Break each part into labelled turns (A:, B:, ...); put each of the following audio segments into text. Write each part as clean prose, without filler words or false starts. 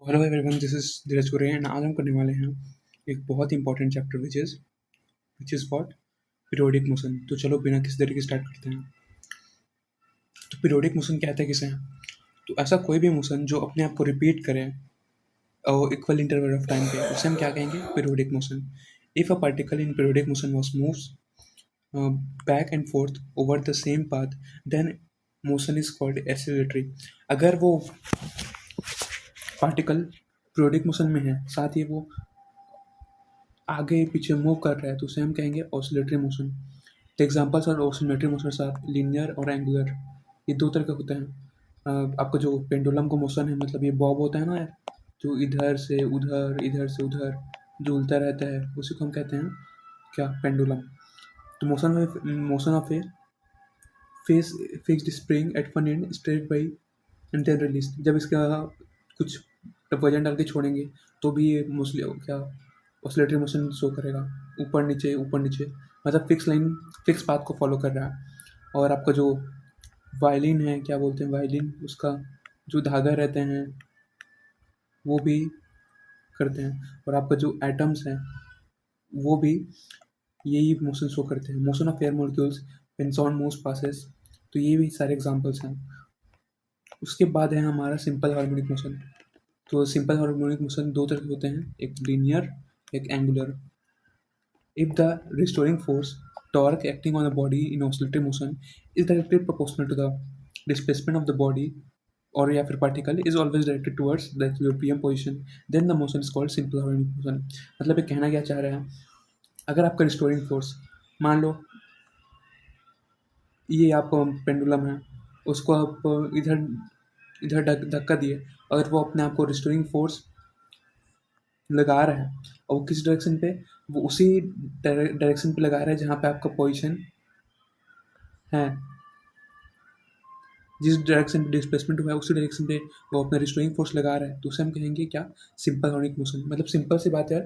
A: Hello everyone, this is Dheeraj Gore and आज हम करने वाले हैं एक बहुत ही important chapter which is what periodic motion. तो चलो बिना किसी देरी के स्टार्ट करते हैं। तो पीरियोडिक मोशन कहते हैं किसे? तो ऐसा कोई भी मोशन जो अपने आप को रिपीट करे और इक्वल इंटरवल ऑफ टाइम पे, उसे हम क्या कहेंगे? Periodic motion. If a particle in periodic motion was moves back and forth over the same path then motion is called oscillatory. अगर वो पार्टिकल पीरियोडिक मोशन में है, साथ ही वो आगे पीछे मूव कर रहा है, तो उसे हम कहेंगे oscillatory motion. The examples are oscillatory motion are linear और एंगुलर। ये दो तरह के होते हैं। आपका जो पेंडुलम का मोशन है, मतलब ये बॉब होता है ना, जो इधर से उधर जो उल्टा रहता है, उसी को हम कहते हैं क्या? पेंडुलम। तो motion of a face fixed spring at one end straight by and then release. जब इसका कुछ वजन डाल के छोड़ेंगे तो भी ये मोस्टली क्या ऑसिलेटरी मोशन शो करेगा, ऊपर नीचे, मतलब फिक्स पाथ को फॉलो कर रहा है। और आपका जो वायलिन है, क्या बोलते हैं वायलिन, उसका जो धागा रहते हैं वो भी करते हैं। और आपका जो एटम्स हैं वो भी यही मोशन शो करते हैं। Motion of air molecules when sound moves passes. तो ये भी सारे एग्जांपल्स हैं। उसके बाद है हमारा सिंपल हार्मोनिक मोशन। तो सिंपल हार्मोनिक मोशन दो तरह के होते हैं, एक लीनियर, एक angular. If the restoring force torque acting on the body in oscillatory motion is directly proportional to the displacement of the body or या फिर particle is always directed towards the equilibrium position, then the motion is called simple harmonic motion। मतलब ये कहना क्या चाह रहा है? अगर आपका रिस्टोरिंग फोर्स, मान लो ये आप पेंडुलम है, उसको आप इधर इधर धक्का दिए, अगर वो अपने आप को रिस्टोरिंग फोर्स लगा रहा है और वो किस डायरेक्शन पे, वो उसी डायरेक्शन पे लगा रहा है जहाँ पे आपका पोजीशन है। जिस डायरेक्शन पे डिस्प्लेसमेंट हुआ है उसी डायरेक्शन पे वो अपना रिस्टोरिंग फोर्स लगा रहा है, तो उसे हम कहेंगे क्या? Simple harmonic motion. मतलब सिंपल सी बात है,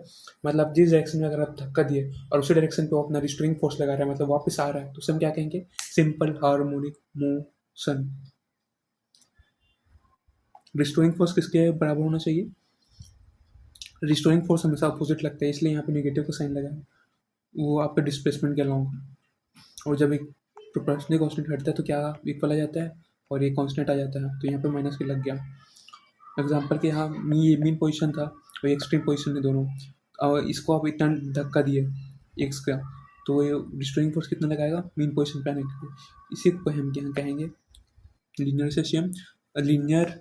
A: मतलब जिस डायरेक्शन में अगर आप धक्का दिए और उसी डायरेक्शन पे वो अपना रिस्टोरिंग फोर्स लगा रहा है, मतलब वापस आ रहा है, तो उसे हम क्या कहेंगे? Simple harmonic motion. Restoring force किसके बराबर होना चाहिए? रिस्टोरिंग फोर्स हमेशा अपोजिट लगता है, इसलिए यहाँ पे नेगेटिव का साइन लगा है, वो आपका डिस्प्लेसमेंट के अलाउंग। और जब एक प्रोपोर्शनल कांस्टेंट हटता है तो क्या इक्वल आ जाता है और ये कांस्टेंट आ जाता है, तो यहाँ पे माइनस के लग गया। एग्जांपल के यहाँ ये मीन पोजीशन था और ये एक्सट्रीम पोजीशन है दोनों, और इसको आप इतना धक्का दिए एक्स का, तो ये रिस्टोरिंग फोर्स कितना लगाएगा मीन पोजीशन पे आने के लिए। इसी को हम क्या कहेंगे? Linear SHM, linear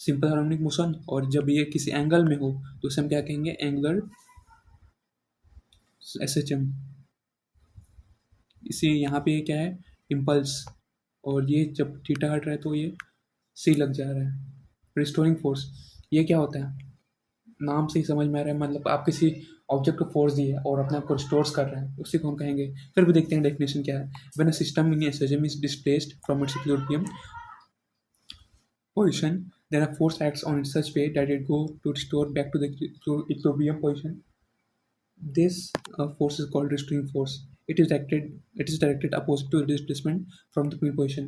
A: simple harmonic motion. और जब ये किसी एंगल में हो तो उसे हम क्या कहेंगे? Angular SHM. इसी यहाँ पे क्या है? इम्पल्स। और ये जब थीटा हट रहा है तो ये सी लग जा रहा है। रिस्टोरिंग फोर्स ये क्या होता है? नाम से ही समझ में आ रहा है, मतलब आप किसी ऑब्जेक्ट को फोर्स दिए और अपने आप को रिस्टोर्स कर रहे हैं, उसी को हम कहेंगे। फिर भी देखते हैं डेफिनेशन क्या है। When a system in SHM is displaced from its equilibrium position, then a force acts on it such way that it go to restore back to the equilibrium position. This force is called restoring force. It is directed opposite to the displacement from the mean position.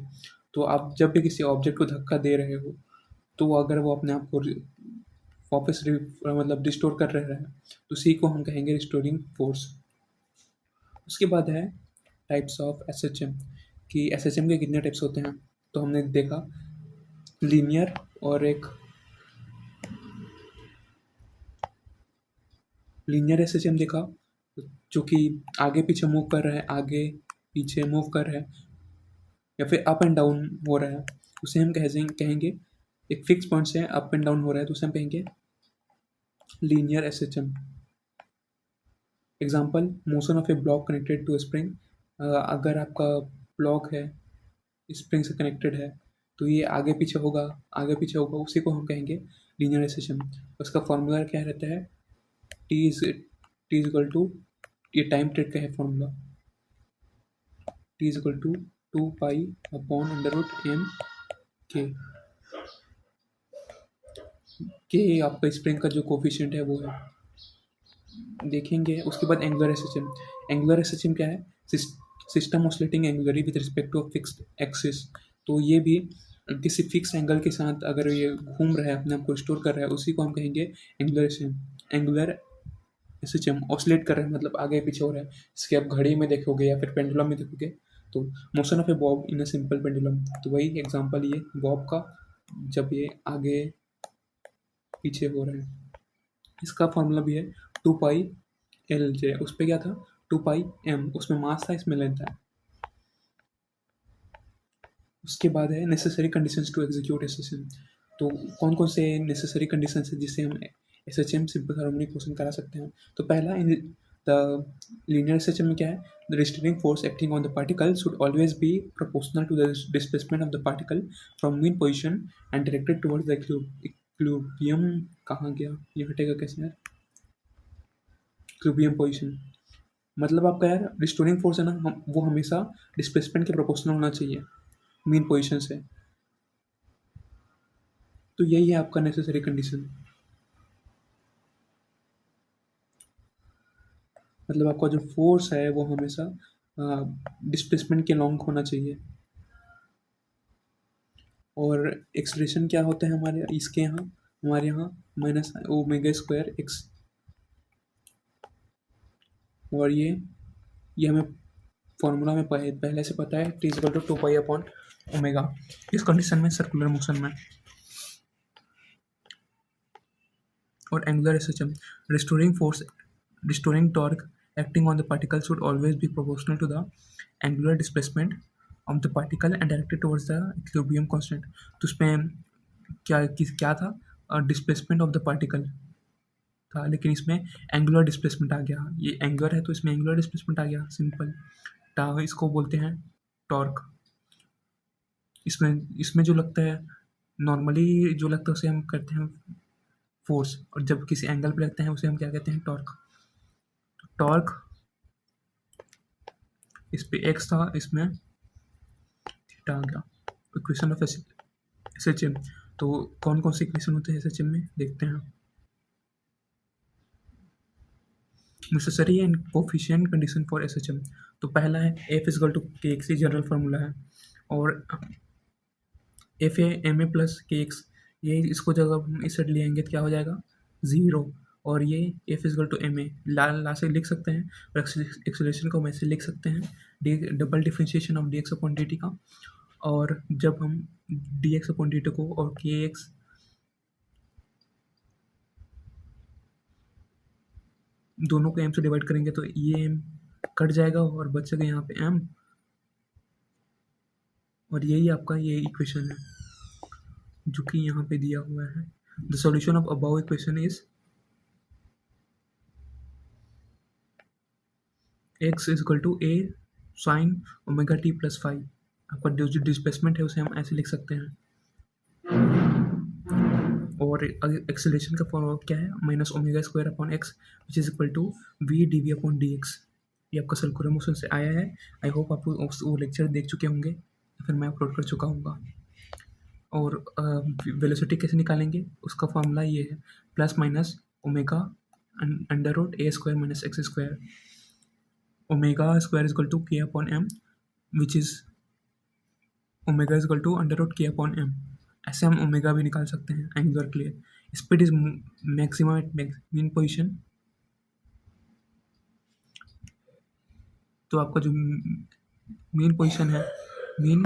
A: तो आप जब भी किसी object को धक्का दे रहे हो, तो अगर वो अपने आप को वापस मतलब रिस्टोर कर रहे हैं, तो सी को हम कहेंगे रिस्टोरिंग फोर्स। उसके बाद है टाइप्स ऑफ एसएचएम, कि एसएचएम के कितने टाइप्स होते हैं। तो हमने देखा लीनियर और एक लीनियर एसएचएम देखा, जो कि आगे पीछे मूव कर रहा है, आगे पीछे मूव कर रहा है या फिर अप एंड डाउन हो रहा है, उसे हम कहेंगे एक फिक्स पॉइंट से अप एंड डाउन हो रहा है, तो उसे हम कहेंगे linear SHM. Example, motion of a block connected to spring. अगर आपका ब्लॉक है स्प्रिंग से कनेक्टेड है, तो ये आगे पीछे होगा, उसी को हम कहेंगे लीनियर एसएचएम। उसका फॉर्मूला क्या रहता है? टी इज इक्वल टू, ये टाइम पीरियड का है formula, T is equal to 2 pi upon under root M के आपका स्प्रिंग का जो कोफिशिएंट है वो है, देखेंगे। उसके बाद एंगुलर एसएचएम। एंगुलर एसएचएम क्या है? System oscillating angularly with respect to fixed axis. तो ये भी किसी फिक्स एंगल के साथ अगर ये घूम रहा है, अपने आप को स्टोर कर रहा है, उसी को हम कहेंगे एंगुलर एंगुलर एसएचएम। ऑसिलेट कर रहा है मतलब आगे पीछे हो रहा है, इसके आप घड़ी में देखोगे या फिर पेंडुलम में देखोगे तो motion of A Bob in a simple pendulum. तो वही एग्जांपल ये बॉब का, जब ये आगे पीछे हो रहा है। इसका फॉर्मूला भी है 2π L/J। उस पर क्या था 2πm, उसमें मास था, इसमें लेंथ है। उसके बाद है necessary conditions to execute SHM. तो कौन कौन से नेसेसरी कंडीशंस है जिससे हम एसएचएम सिंपल हार्मोनिक मोशन करा सकते हैं। तो पहला इन द लीनियर एसएचएम में क्या है, the restraining force acting on the particle should always be proportional to the displacement of the particle from mean position and directed towards the equilibrium. कहाँ गया ये, हटेगा कैसे यार, इक्विलिब्रियम पोजिशन। मतलब आपका यार रिस्टोरिंग फोर्स है ना, वो हमेशा डिस्प्लेसमेंट के प्रोपोर्शनल होना चाहिए मीन पोजीशन से। तो यही है आपका नेसेसरी कंडीशन। मतलब आपका जो फोर्स है वो हमेशा डिस्प्लेसमेंट के लॉन्ग होना चाहिए। और एक्सलेशन क्या होता है हमारे यहाँ माइनस ओमेगा स्क्वायर एक्स। और ये हमें फॉर्मूला में पहले से पता है, टी इक्वल टू 2π/ओमेगा। इस कंडीशन में सर्कुलर मोशन में। और angular SHM, restoring force restoring torque acting on the particle should always be proportional to the angular displacement of the particle and directed towards the equilibrium constant। तो उसमें क्या था, displacement of the particle था, लेकिन इसमें angular displacement आ गया। ये angular है तो इसमें एंगुलर डिस्प्लेसमेंट आ गया, सिंपल। इसको बोलते हैं टॉर्क। इसमें जो लगता है, नॉर्मली जो लगता है उसे हम करते हैं फोर्स, और जब किसी एंगल पे लगते हैं उसे हम क्या कहते हैं, टॉर्क। टॉर्क इस पे एक्स था, इसमें थीटा आ गया। Equation of SHM. तो कौन कौन से इक्वेशन होते हैं एसएचएम में, देखते हैं। Necessary and coefficient condition for SHM. तो पहला है F equal to K X, ये जनरल फार्मूला है। और F A M A plus K X, ये इसको जब हम इस साइड ले आएंगे तो क्या हो जाएगा, 0। और ये F equal to M A law से लिख सकते हैं, और एक्सेलरेशन को हम ऐसे लिख सकते हैं, D double differentiation of D x upon D T का। और जब हम D x upon D T को और के एक्स दोनों को एम से डिवाइड करेंगे तो ये एम कट जाएगा और बचेगा यहाँ पे एम। और यही आपका ये इक्वेशन है जो कि यहाँ पे दिया हुआ है। The solution of above equation is X is equal to A sine omega T plus 5। आपका जो डिस्प्लेसमेंट है उसे हम ऐसे लिख सकते हैं। और एक्सेलरेशन का फॉर्मूला क्या है, minus omega square upon X which is equal to V D V upon D X. ये आपका सर्कुलर मोशन से आया है। आई होप आप वो लेक्चर देख चुके होंगे, फिर मैं अपलोड कर चुका हूँ। और वेलोसिटी कैसे निकालेंगे, उसका फॉर्मूला ये है, plus minus omega under root A square minus X square. Omega square is equal to K upon M which is omega is equal to under root K upon M. ऐसे हम omega भी निकाल सकते हैं angular के लिए। Speed is maximum at mean position. तो आपका जो मीन पोजीशन है, मीन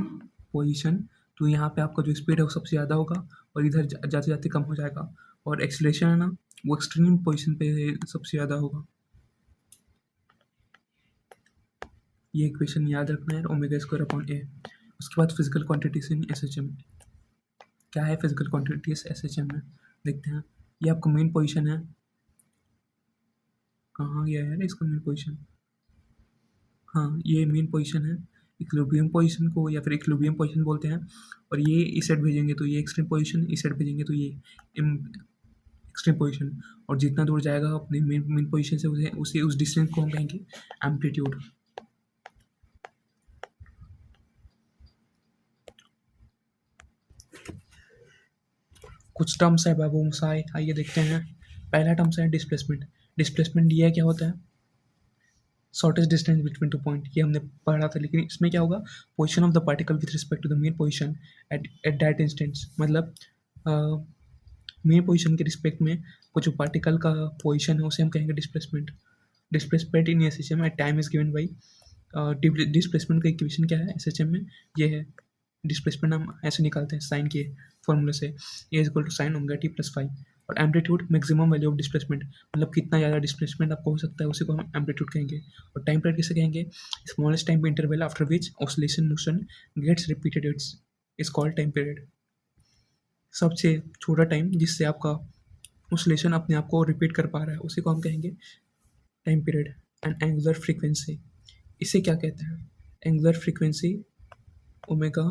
A: पोजीशन, तो यहाँ पे आपका जो स्पीड है वो सबसे ज़्यादा होगा और इधर जाते जाते कम हो जाएगा। और एक्सीलरेशन है ना, वो एक्सट्रीम पोजीशन पे सबसे ज़्यादा होगा। ये इक्वेशन याद रखना है, ओमेगा स्क्वायर अपॉन ए। उसके बाद फिजिकल क्वांटिटीज इन एसएचएम। क्या है फिजिकल क्वांटिटीज एसएचएम में, देखते हैं। ये आपका मेन पोजीशन है, कहाँ गया है इसका मेन पोजीशन, हाँ ये मेन पोजीशन है। इक्विलिब्रियम पोजीशन को या फिर इक्विलिब्रियम पोजीशन बोलते हैं। और ये इस साइड भेजेंगे तो ये एक्सट्रीम पोजीशन, इस साइड भेजेंगे तो ये एक्सट्रीम पोजीशन। और जितना दूर जाएगा अपने मेन पोजीशन से उस डिस्टेंस को हम कहेंगे एम्पलीट्यूड। कुछ टर्म्स है बाबू मुसाई, आइए देखते हैं। पहला टर्म्स है डिस्प्लेसमेंट। डिस्प्लेसमेंट ये क्या होता है, shortest distance between two point, ये हमने पढ़ा था, लेकिन इसमें क्या होगा, position of the particle with respect to the mean position at at that instance, मतलब मेन पोजीशन के रिस्पेक्ट में वो जो पार्टिकल का पोजीशन है उसे हम कहेंगे displacement. Displacement in S H M at time is given by, displacement का इक्वेशन क्या है एस एच एम में, ये है डिस्प्लेसमेंट, हम ऐसे निकालते हैं साइन के फॉर्मूले से, A is equal to sine omega T plus five. और amplitude maximum value of displacement, मतलब कितना ज़्यादा डिस्प्लेसमेंट आपको हो सकता है उसी को हम एम्पलीट्यूड कहेंगे। और टाइम पीरियड किसे कहेंगे, smallest time interval after which oscillation motion gets repeated it's is called time period. सबसे छोटा टाइम जिससे आपका ऑसिलेशन अपने आप को रिपीट कर पा रहा है उसी को हम कहेंगे time period. And angular frequency, इसे क्या कहते हैं, angular frequency omega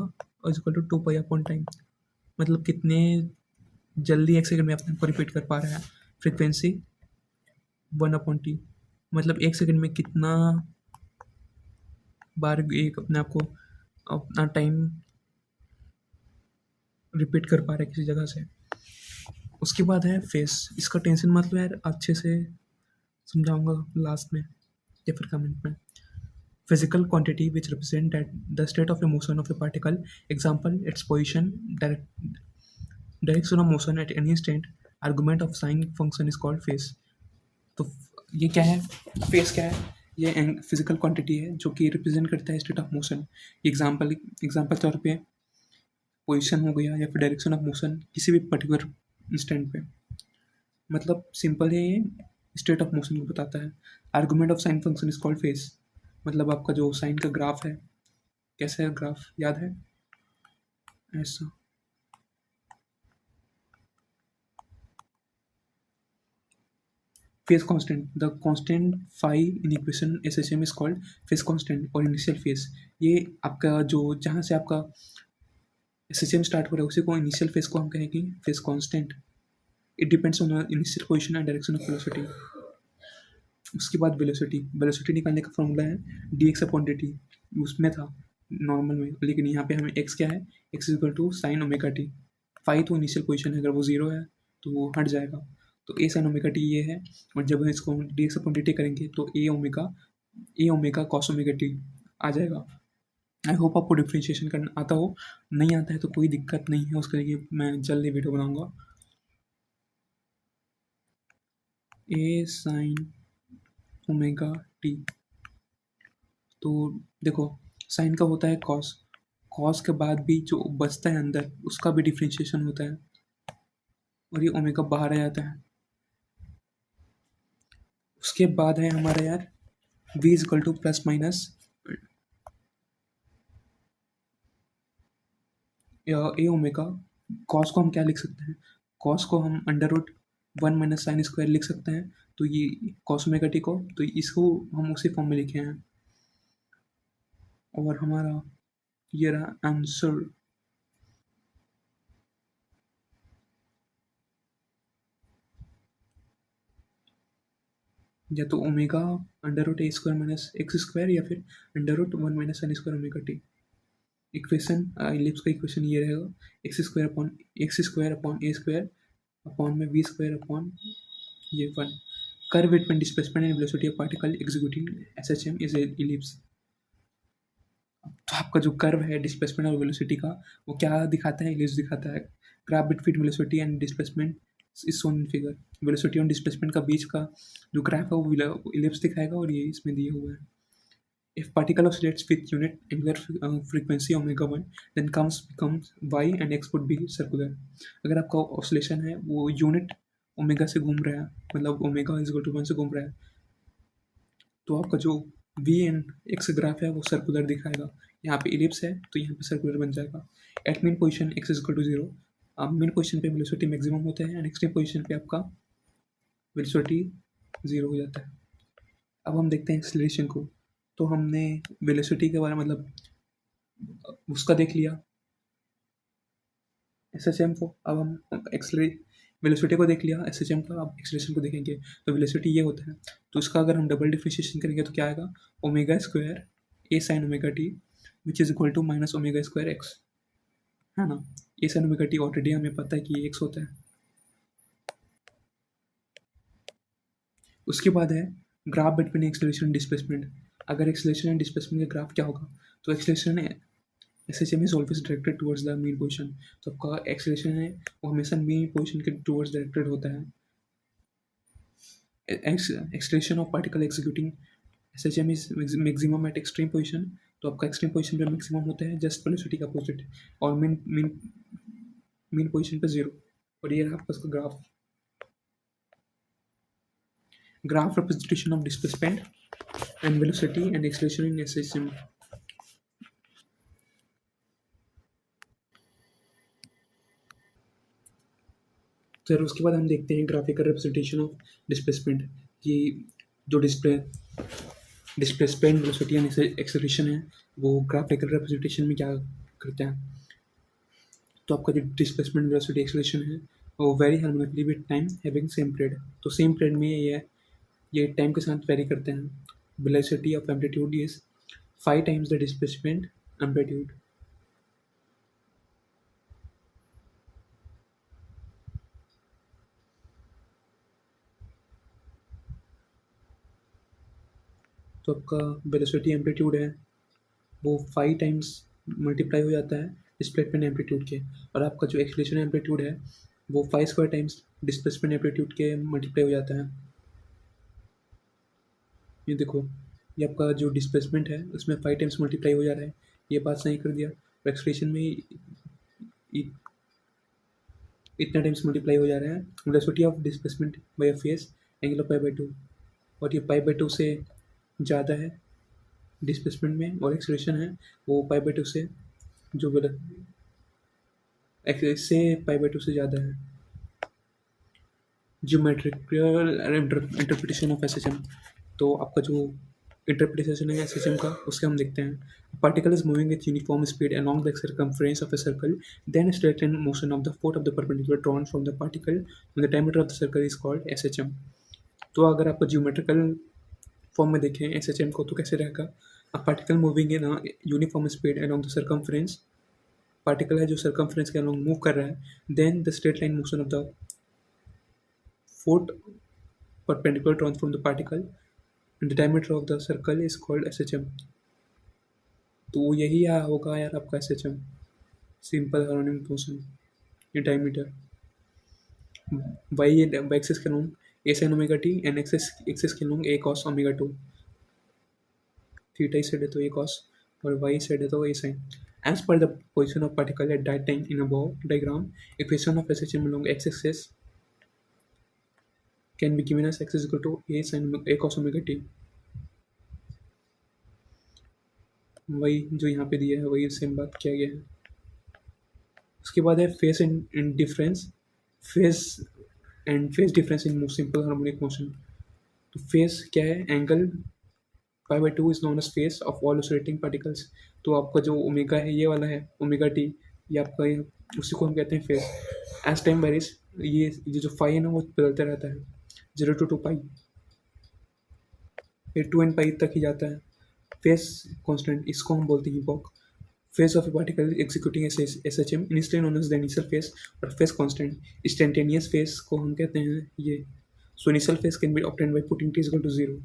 A: is equal to 2 pi upon time, मतलब कितने जल्दी एक सेकंड में अपने आप को रिपीट कर पा रहा है। फ्रीक्वेंसी 1/t, मतलब एक सेकंड में कितना बार एक अपने आप को अपना टाइम रिपीट कर पा रहा है किसी जगह से। उसके बाद है फेस, इसका टेंशन मत लो यार, अच्छे से समझाऊंगा लास्ट में या फिर कमेंट में। Physical quantity which represent the state of A motion of a particle, example its position, direction of motion at any instant, argument of sine function is called face. तो ये क्या है, फेस क्या है, ये फिजिकल क्वांटिटी है जो कि रिप्रेजेंट करता है स्टेट ऑफ मोशन। एग्जाम्पल तौर पे पोजीशन हो गया या फिर डायरेक्शन ऑफ मोशन किसी भी पर्टिकुलर इंस्टेंट पे, मतलब सिंपल है, ये स्टेट ऑफ मोशन को बताता है। Argument of sine function is called face, मतलब आपका जो साइन का ग्राफ है, कैसा है ग्राफ याद है, ऐसा phase constant, the constant phi in equation S H M is called phase constant और इनिशियल फेस। ये आपका जो जहाँ से आपका एस एच एम स्टार्ट हो रहा है उसी को इनिशियल फेस को हम कहेंगे face constant. It depends on initial position and direction of velocity. उसके बाद वेलोसिटी निकालने का फॉर्मूला है D x upon D T, उसमें था नॉर्मल में, लेकिन यहाँ पे हमें एक्स क्या है, X equal to sine omega T. Five तो इनिशियल पोजीशन है, अगर वो जीरो है तो वो हट जाएगा, तो ए साइन ओमेगा टी ये है। और जब हम इसको D x upon D T करेंगे तो ए ओमेगा कॉस ओमेगा टी आ जाएगा। आई होप आपको डिफ्रेंशिएशन करना आता हो, नहीं आता है तो कोई दिक्कत नहीं है, उसके लिए मैं जल्दी वीडियो बनाऊंगा। ए साइन ओमेगा टी, तो देखो साइन का होता है कॉस, कॉस के बाद भी जो बचता है अंदर उसका भी डिफ्रेंशिएशन होता है, और ये ओमेगा बाहर आ जाता है। उसके बाद है हमारा यार v is equal two plus minus A omega. Cos को हम क्या लिख सकते हैं, कॉस को हम अंडर रूट 1 - sin² लिख सकते हैं, तो ये कॉस ओमेगा टी को, तो इसको हम उसी फॉर्म में लिखे हैं। और हमारा ये रहा आंसर। या तो ओमेगा अंडर रूट ए² माइनस x² या फिर under root 1 - sin² omega T. Equation ellipse का इक्वेशन ये रहेगा x² अपॉन अपॉन में v² अपॉन ये 1। Curve between displacement and velocity of particle executing SHM is ellipse. तो आपका जो कर्व है डिस्प्लेसमेंट और वेलोसिटी का, वो क्या दिखाता है, इलिप्स दिखाता है। Graph between velocity and displacement is shown in figure, velocity और डिस्प्लेसमेंट का बीच का जो ग्राफ है वो इलिप्स दिखाएगा, और ये इसमें दिया हुआ है। If particle oscillates with unit angular frequency omega 1, then becomes y and x would be circular। अगर आपका ऑसिलेशन है वो यूनिट ओमेगा से घूम रहा है, मतलब ओमेगा इज इक्वल टू 1 से घूम रहा है, तो आपका जो v एंड x ग्राफ है वो सर्कुलर दिखाएगा। यहाँ पे इलिप्स है तो यहाँ पे सर्कुलर बन जाएगा। At mean position x is equal to 0, अब मेन पोजिशन पे वेलोसिटी मैक्सिमम होता है एंड एक्सट्रीम पोजिशन पे आपका वेलोसिटी 0 हो जाता है। अब हम देखते हैं एक्सेलरेशन को, तो हमने वेलोसिटी के बारे में मतलब उसका देख लिया एस एच एम को, अब हम वेलोसिटी को देख लिया एस एच एम का, अब एक्सेलरेशन को देखेंगे। तो वेलोसिटी ये होता है, तो इसका अगर हम डबल डिफ्रेंशिएशन करेंगे तो क्या आएगा, omega square A sine omega T which is equal to minus omega square X, है ना। A sine omega T already हमें पता है कि ये एक्स होता है। उसके बाद है graph between acceleration and displacement, अगर एक्सेलरेशन एंड डिस्प्लेसमेंट का ग्राफ क्या होगा, तो acceleration SHM is always directed towards the mean position, तो आपका एक्सेलरेशन है वो हमेशा मीन पोजीशन के टुवर्ड्स डायरेक्टेड होता है. Acceleration of particle executing SHM is maximum eight extreme position, तो आपका एक्सट्रीम पोजीशन पे मैक्सिमम होता है जस्ट वेलोसिटी का अपोजिट, और मीन मीन मीन पोजीशन पे जीरो. और ये आपका उसका graph representation of displacement and velocity and acceleration in SHM. फिर उसके बाद हम देखते हैं ग्राफिकल रिप्रेजेंटेशन ऑफ डिस्प्लेसमेंट, कि जो डिस्प्लेसमेंट वेलोसिटी एंड एक्सेलरेशन है वो ग्राफिकल रिप्रेजेंटेशन में क्या करते हैं. तो आपका जो डिस्प्लेसमेंट वेलोसिटी एक्सेलरेशन है वो very harmonically with time having same period, तो सेम पीरियड में ये टाइम के साथ वेरी करते हैं. Velocity of amplitude is 5 times the displacement amplitude. तो आपका वेलोसिटी एम्पलीट्यूड है वो 5 टाइम्स मल्टीप्लाई हो जाता है डिस्प्लेसमेंट एम्पलीट्यूड के, और आपका जो एक्सेलरेशन एम्पलीट्यूड है वो 5 स्क्वायर टाइम्स डिस्प्लेसमेंट एम्पलीट्यूड के मल्टीप्लाई हो जाता है. ये देखो, ये आपका जो डिस्प्लेसमेंट है उसमें 5 टाइम्स मल्टीप्लाई हो जा रहा है, ये बात सही कर दिया. और एक्सेलरेशन में इतना टाइम्स मल्टीप्लाई हो जा रहा है. Velocity of displacement by a phase angle of पाई/2, और ये पाई/2 से ज़्यादा है डिस्प्लेसमेंट में, और एक्सेलरेशन है वो पाई/2 से जो से पाई/2 से ज़्यादा है. ज्योमेट्रिकल इंटरप्रिटेशन ऑफ SHM, तो आपका जो इंटरप्रिटेशन है SHM का उसके हम देखते हैं. Particle is moving with uniform speed along the circumference of a circle, then a straight line motion of the foot of the perpendicular drawn from the particle when the diameter of the circle is called SHM. तो अगर आपको geometrical form में देखें SHM को तो कैसे रहेगा. A particle moving in uniform speed along the circumference, particle है जो सर्कमफ्रेंस के अलॉन्ग मूव कर रहा है, then the straight line motion of the foot perpendicular drawn from the particle and the diameter of the circle is called SHM. तो यही होगा यार आपका SHM, सिंपल हार्मोनिक मोशन. ये डायमीटर वाई एक्सिस के long A sin omega T and axis के long ए cos omega 2. Theta side है तो ए cos और वाई साइड है तो ए sin. As per the position of particle at that time in above diagram, equation of SHM along x-axis can be given as x is equal to a cos omega t. वही जो यहाँ पे दिया है वही same बात किया गया है. उसके बाद है phase and difference, phase difference in simple harmonic motion. तो फेस क्या है, एंगल पाई/2 is known as phase of all oscillating particles. तो आपका जो ओमेगा है ये वाला है ओमेगा टी, ये आपका उसी को हम कहते हैं फेस. एज टाइम वेरीज, ये जो फाई है ना वो बदलता रहता है 0 to 2 पाई, ये 2n पाई तक ही जाता है. फेस कांस्टेंट इसको हम बोलते हैं epoch. Phase of a particle executing SHM initially known as the initial phase, और फेस कांस्टेंट इंस्टेंटेनियस फेस को हम कहते हैं ये. So initial phase can be obtained by putting t equal to 0.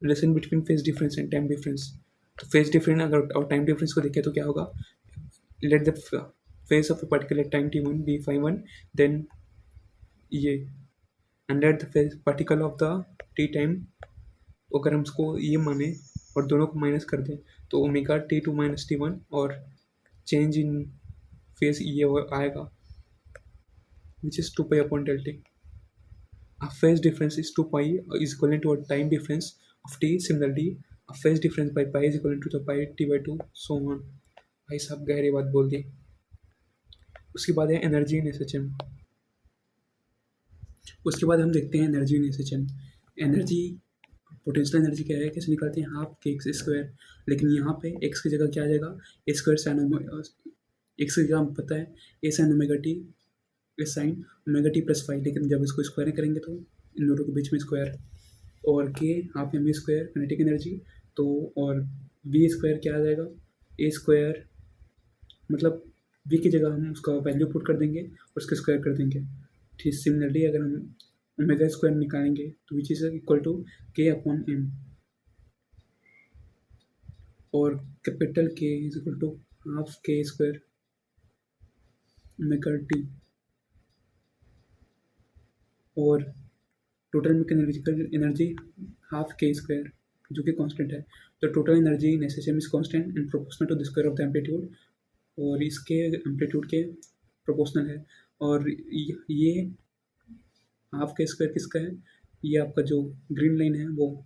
A: Relation between phase difference and time difference. तो phase difference अगर और time difference को देखें तो क्या होगा, let the phase of a particle at time t1 be phi1, then ये and let the face particle of the t time, अगर हम उसको ये माने और दोनों को माइनस कर दें तो ओमेगा t2 माइनस t1, और चेंज इन फेस ये आएगा which is 2 pi upon del T. A phase difference is 2 pi is equivalent to a time difference of t. Similarly, a phase difference by pi is equivalent to the pi t/2, so on. भाई साहब गहरी बात बोल दी. उसके बाद है energy in SHM. उसके बाद हम देखते हैं energy in SHM. Energy, potential energy क्या है, कैसे निकालते हैं, हाफ के एक्स स्क्वायर. लेकिन यहाँ पे एक्स की जगह क्या आ जाएगा, ए स्क्वायर साइन एक्स की जगह हमें पता है A sine omega T, A sine omega T plus five. लेकिन जब इसको स्क्वायर करेंगे तो इन दोनों के बीच में स्क्वायर, और K half M V square kinetic energy. तो और वी स्क्वायर क्या आ जाएगा, ए स्क्वायर, मतलब वी की जगह हम उसका वैल्यू पुट कर देंगे और उसके स्क्वायर कर देंगे. ठीक सिमिलरली अगर हम ओमेगा स्क्वायर निकालेंगे तो which is equal to K upon M, और capital K is equal to half K square omega T, और total mechanical energy half K square जो कि कांस्टेंट है। तो total energy in SSM is constant and proportional to the square of the amplitude, और इसके amplitude के proportional है। और ये हाफ के स्क्वायर किसका है, ये आपका जो ग्रीन लाइन है वो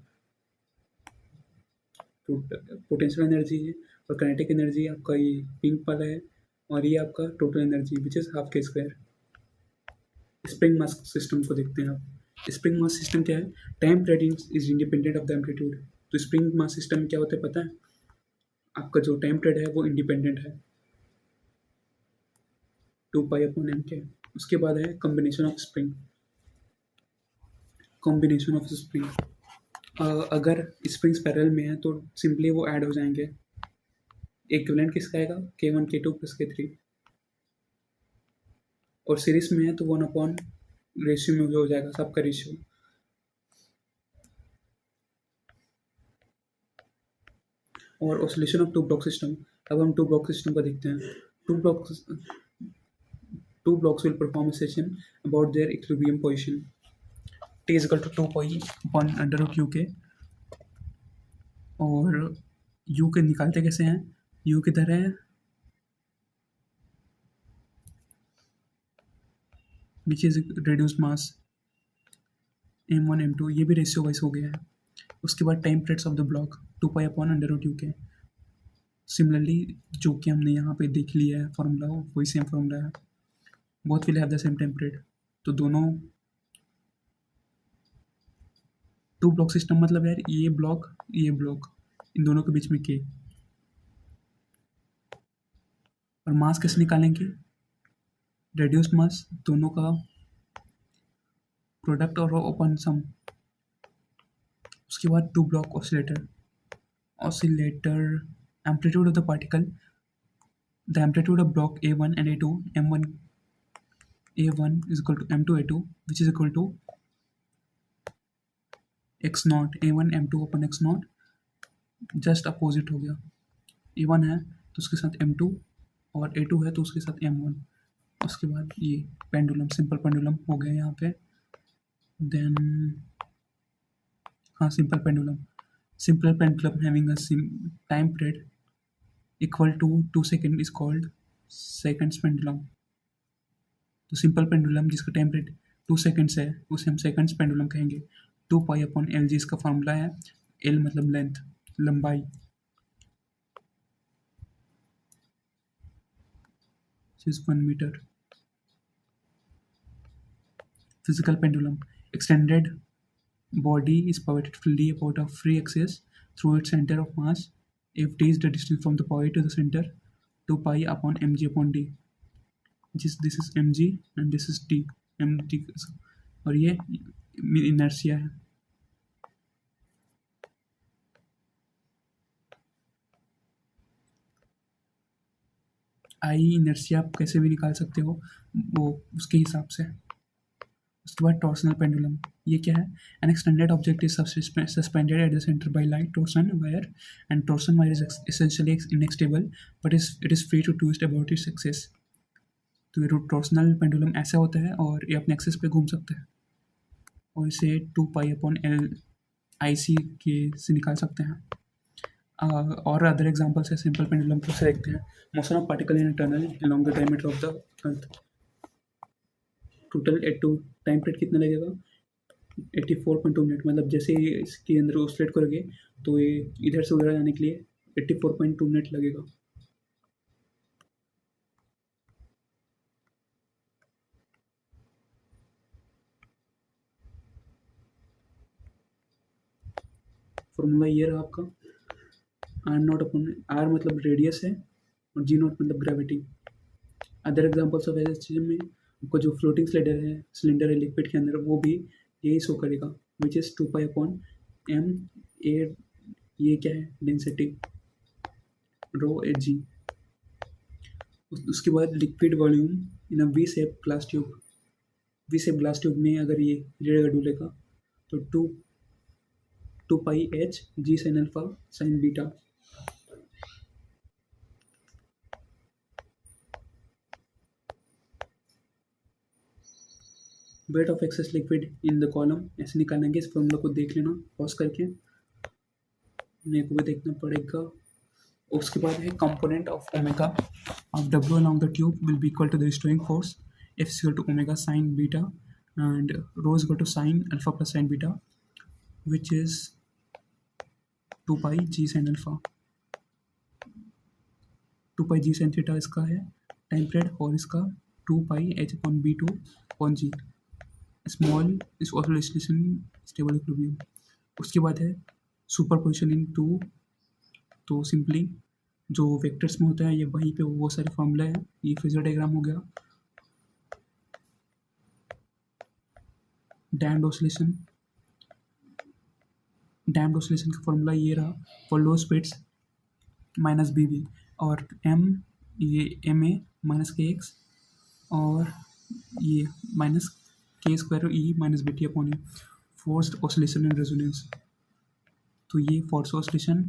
A: पोटेंशियल एनर्जी है, और काइनेटिक एनर्जी आपका ये पिंक वाला है, और ये आपका total energy which is half K square. Spring mass system को देखते हैं आप। स्प्रिंग मास सिस्टम क्या है, time period is independent of the amplitude. तो स्प्रिंग मास सिस्टम में क्या होता है पता है, आपका जो टाइम पीरियड है वो इंडिपेंडेंट है 2 पाई/m के। उसके बाद है combination of spring. Combination of spring, अगर स्प्रिंग्स पैरेलल में है तो सिंपली वो ऐड हो जाएंगे। इक्विवेलेंट किसका आएगा, K1 K2 + K3, और सीरीज में है तो 1/रेशियो में हो जाएगा सबका रेशियो। और oscillation of two block system, अब हम टू ब्लॉक सिस्टम को देखते हैं। Two blocks will perform a session about their equilibrium position. T is equal to 2 pi/√UK, और U के निकालते कैसे हैं, U किधर है, which is reduce mass M1 M2, ये भी रेशियो वाइज हो गया है। उसके बाद time periods of the block 2 pi/√UK। Similarly जो कि हमने यहाँ पे देख लिया है फॉर्मूला, वही सेम फॉर्मूला है, both will have the same time period. तो दोनों टू ब्लॉक सिस्टम मतलब यार ये ब्लॉक इन दोनों के बीच में के, और मास कैसे निकालेंगे, रेड्यूस मास दोनों का प्रोडक्ट और ओपन सम। उसके बाद two block oscillator amplitude of the particle, the amplitude of block A1 and A2, M1 A1 is equal to M2 A2, which is equal to x0 A1 M2 upon x0, just opposite हो गया। A1 है तो उसके साथ M2, और A2 है तो उसके साथ M1। उसके बाद ये पेंडुलम, सिंपल पेंडुलम हो गया यहाँ पे। देन हाँ, simple pendulum having a time period equal to 2 second is called seconds pendulum. तो सिंपल पेंडुलम जिसका टाइम पीरियड 2 सेकेंड्स है उसे हम सेकेंड्स पेंडुलम कहेंगे। 2 pi/L जी इसका फॉर्मूला है, L मतलब लेंथ, लंबाई, is 1 meter. Physical pendulum, extended body is pivoted fully about a free axis through its center of mass. If d is the distance from the point to the center, 2 pi/mg/d, which is this is mg and this is d, mg, और ये inertia है। आई inertia आप कैसे भी निकाल सकते हो वो उसके हिसाब से। उसके बाद टॉर्सनल पेंडुलम, ये क्या है, an extended object is suspended at the centre by light torsion wire, and torsion wire is essentially inextensible but it is free to twist about its axis. तो ये टॉर्सनल पेंडुलम ऐसा होता है और ये अपने एक्सिस पे घूम सकता है, और इसे 2 pi/L IC के से निकाल सकते हैं। और अदर एग्जांपल्स है सिंपल पेंडुलम को से देखते हैं। Motion of particle in tunnel along the diameter of the earth, total time period कितना लगेगा, 84.2 मिनट। मतलब जैसे ही इसके अंदर ऑसिलेट करोगे तो ये इधर से उधर जाने के लिए 84.2 मिनट लगेगा। फॉर्मूला ये रहा आपका, R मतलब रेडियस है और G0 मतलब ग्रेविटी। अदर एग्जांपल्स ऑफ ऐसे चीज़ में आपको जो फ्लोटिंग सिलेंडर है लिक्विड के अंदर, वो भी यही शो करेगा, विच इज़ 2 pi/m ए, ये क्या है डेंसिटी ρg। उसके बाद liquid volume in a V shape glass tube, V से ग्लास ट्यूब में अगर ये डूलेगा डूलेगा तो two pi H G sine alpha sine beta. Weight of excess liquid in the column ऐसे निकालेंगे। इस फॉर्मूला को देख लेना पॉज करके, मेरे को भी देखना पड़ेगा। उसके बाद है component of omega of W along the tube will be equal to the restoring force F is equal to omega sin beta and rho is equal to sin alpha plus sin beta which is 2 pi g sin alpha। 2 pi g sin theta इसका है time period और इसका 2 pi h upon b2 upon g small is oscillation stable equilibrium. उसके बाद है superposition in to, तो simply जो vectors में होता है ये वहीं पे वो सारे फॉर्मूला है। ये फेजर डायग्राम हो गया। डैम्ड ऑसिलेशन का फॉर्मूला ये रहा for low speeds minus B V और एम, ये M A minus K X और ये minus K square E minus B T upon A forced oscillation and resonance. तो ये फोर्स ऑसिलेशन।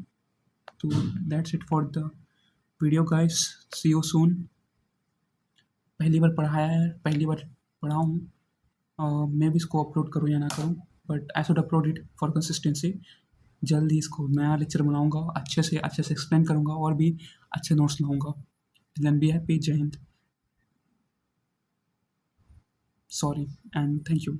A: तो that's it for the video guys, see you soon. पहली बार पढ़ाया है, पहली बार पढ़ा हूँ। मैं भी इसको अपलोड करूँ या ना करूँ, but I should upload it for consistency. जल्द ही इसको नया लेक्चर बनाऊँगा, अच्छे से एक्सप्लेन करूँगा और भी अच्छे नोट्स लाऊँगा। Then be happy. जय Hind. Sorry and thank you.